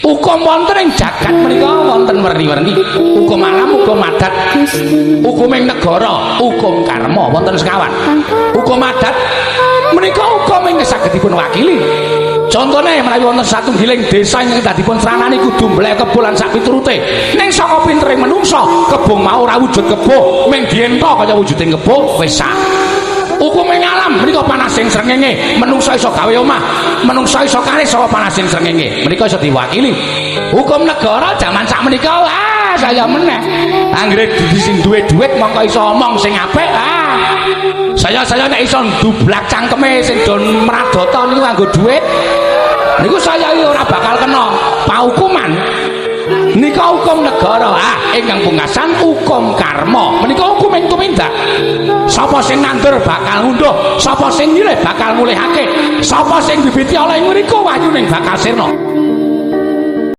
Hukum wonten ing jagat menika wonten werni-werni. Hukum alam, hukum adat, hukum ing negara, hukum karma wonten sekawan. Hukum adat menika hukum ing saged dipun wakili. Contone menawi wonten satunggiling desa ingkang dadipun sranani kudu mblek kebo lan sak piturute. Ning saka pintering manungsa, kebo mau ora wujud kebo, mung diento kaya wujuding kebo wis sak. Hukum ing alam menika panasing srengenge, menungsa iso gawe omah, menungsa iso kalih saka panasing srengenge. Menika iso diwakili. Hukum negara jaman sak menika saya meneh. Anggere sing duwe dhuwit mongko iso omong sing apik. Saya nek iso dublak cangkeme sing don mradata niku nganggo dhuwit. Niku saya ora bakal kena pahukuman. Nika hukum negara, ingkang pungkasan hukum karma. Menika hukum ing tumindak. Sapa sing nandur bakal ngunduh, sapa sing nyilih bakal mulihake, sapa sing bibiti oleh ngriku wayuning bakal sirna.